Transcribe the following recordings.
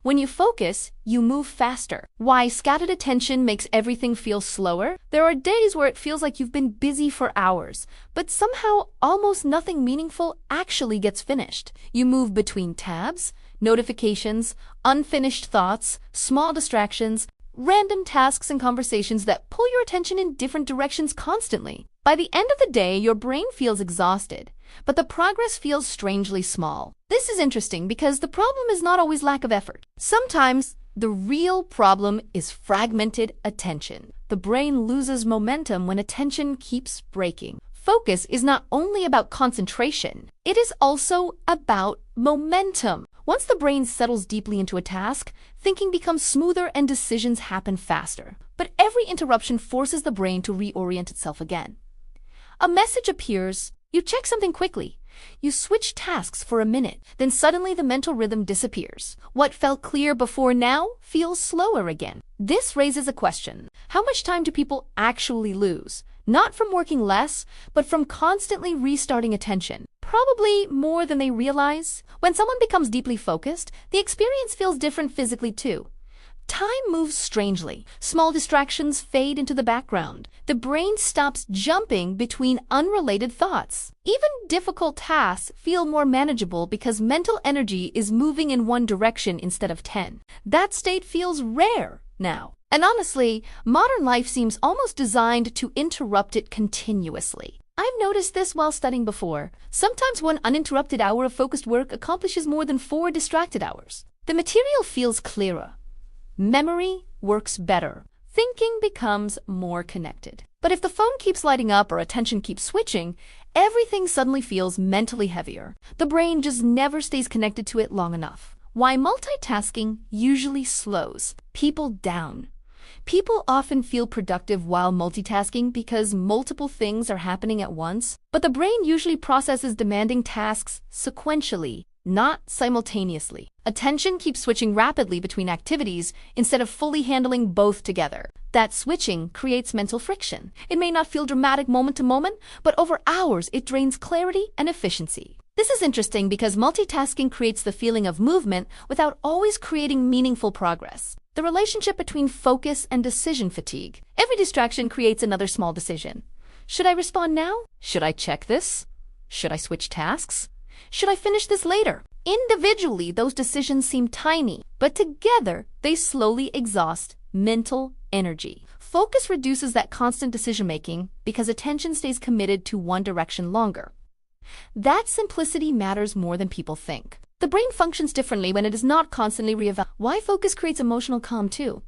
When you focus, you move faster. Why scattered attention makes everything feel slower? There are days where it feels like you've been busy for hours, but somehow almost nothing meaningful actually gets finished. You move between tabs, notifications, unfinished thoughts, small distractions, random tasks and conversations that pull your attention in different directions constantly. By the end of the day, your brain feels exhausted, but the progress feels strangely small. This is interesting because the problem is not always lack of effort. Sometimes the real problem is fragmented attention. The brain loses momentum when attention keeps breaking. Focus is not only about concentration, it is also about momentum. Once the brain settles deeply into a task, thinking becomes smoother and decisions happen faster. But every interruption forces the brain to reorient itself again. A message appears, you check something quickly. You switch tasks for a minute, then suddenly the mental rhythm disappears. What felt clear before now feels slower again. This raises a question. How much time do people actually lose? Not from working less, but from constantly restarting attention. Probably more than they realize. When someone becomes deeply focused, the experience feels different physically too. Time moves strangely. Small distractions fade into the background. The brain stops jumping between unrelated thoughts. Even difficult tasks feel more manageable because mental energy is moving in one direction instead of 10. That state feels rare now. And honestly, modern life seems almost designed to interrupt it continuously. I've noticed this while studying before. Sometimes one uninterrupted hour of focused work accomplishes more than 4 distracted hours. The material feels clearer. Memory works better. Thinking becomes more connected. But if the phone keeps lighting up or attention keeps switching, everything suddenly feels mentally heavier. The brain just never stays connected to it long enough. Why multitasking usually slows people down. People often feel productive while multitasking because multiple things are happening at once, but the brain usually processes demanding tasks sequentially, not simultaneously. Attention keeps switching rapidly between activities instead of fully handling both together. That switching creates mental friction. It may not feel dramatic moment to moment, but over hours it drains clarity and efficiency. This is interesting because multitasking creates the feeling of movement without always creating meaningful progress. The relationship between focus and decision fatigue. Every distraction creates another small decision. Should I respond now? Should I check this? Should I switch tasks? Should I finish this later? Individually, those decisions seem tiny, but together they slowly exhaust mental energy. Focus reduces that constant decision-making because attention stays committed to one direction longer. That simplicity matters more than people think. The brain functions differently when it is not constantly reevaluating. Why focus creates emotional calm too?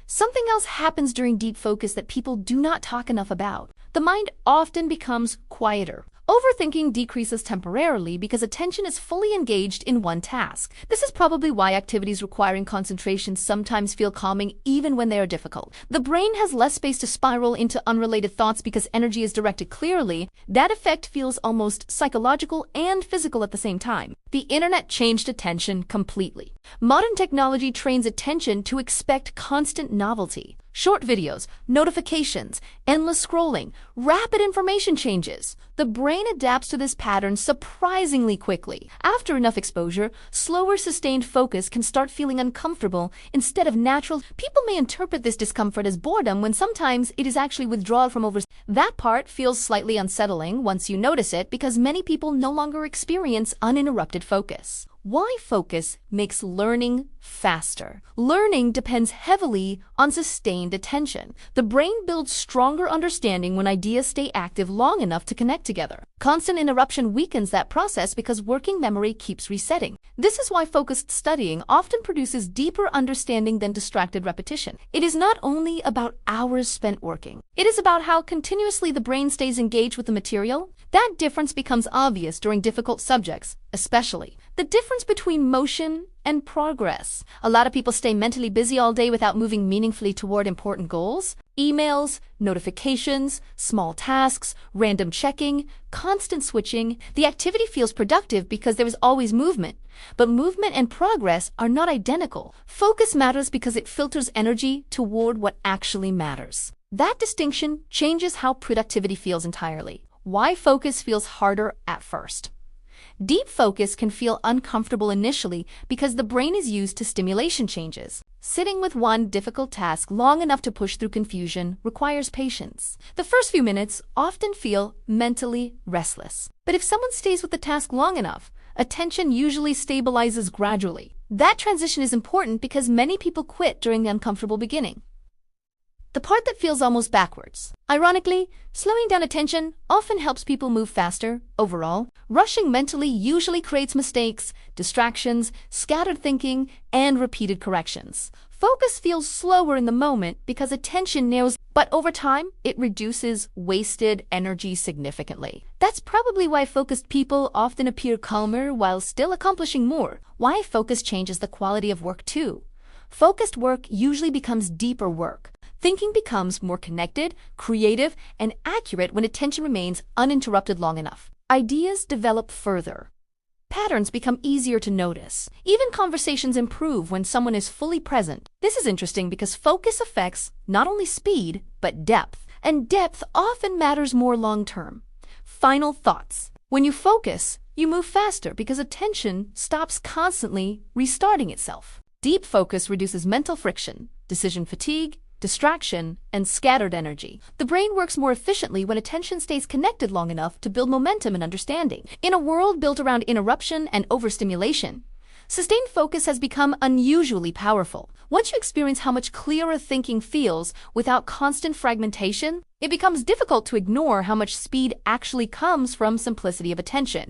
Something else happens during deep focus that people do not talk enough about. The mind often becomes quieter. Overthinking decreases temporarily because attention is fully engaged in one task. This is probably why activities requiring concentration sometimes feel calming even when they are difficult. The brain has less space to spiral into unrelated thoughts because energy is directed clearly. That effect feels almost psychological and physical at the same time. The internet changed attention completely. Modern technology trains attention to expect constant novelty. Short videos, notifications, endless scrolling, rapid information changes. The brain adapts to this pattern surprisingly quickly. After enough exposure, slower sustained focus can start feeling uncomfortable instead of natural. People may interpret this discomfort as boredom when sometimes it is actually withdrawal from over. That part feels slightly unsettling once you notice it because many people no longer experience uninterrupted focus. Why focus makes learning faster? Learning depends heavily on sustained attention. The brain builds stronger understanding when ideas stay active long enough to connect together. Constant interruption weakens that process because working memory keeps resetting. This is why focused studying often produces deeper understanding than distracted repetition. It is not only about hours spent working. It is about how continuously the brain stays engaged with the material. That difference becomes obvious during difficult subjects, especially the difference between motion and progress. A lot of people stay mentally busy all day without moving meaningfully toward important goals. Emails, notifications, small tasks, random checking, constant switching. The activity feels productive because there is always movement. But movement and progress are not identical. Focus matters because it filters energy toward what actually matters. That distinction changes how productivity feels entirely. Why focus feels harder at first. Deep focus can feel uncomfortable initially because the brain is used to stimulation changes. Sitting with one difficult task long enough to push through confusion requires patience. The first few minutes often feel mentally restless. But if someone stays with the task long enough, attention usually stabilizes gradually. That transition is important because many people quit during the uncomfortable beginning. The part that feels almost backwards. Ironically, slowing down attention often helps people move faster. Overall, rushing mentally usually creates mistakes, distractions, scattered thinking, and repeated corrections. Focus feels slower in the moment because attention narrows, but over time, it reduces wasted energy significantly. That's probably why focused people often appear calmer while still accomplishing more. Why focus changes the quality of work too. Focused work usually becomes deeper work. Thinking becomes more connected, creative, and accurate when attention remains uninterrupted long enough. Ideas develop further. Patterns become easier to notice. Even conversations improve when someone is fully present. This is interesting because focus affects not only speed, but depth. And depth often matters more long-term. Final thoughts. When you focus, you move faster because attention stops constantly restarting itself. Deep focus reduces mental friction, decision fatigue, distraction, and scattered energy. The brain works more efficiently when attention stays connected long enough to build momentum and understanding. In a world built around interruption and overstimulation, sustained focus has become unusually powerful. Once you experience how much clearer thinking feels without constant fragmentation, it becomes difficult to ignore how much speed actually comes from simplicity of attention.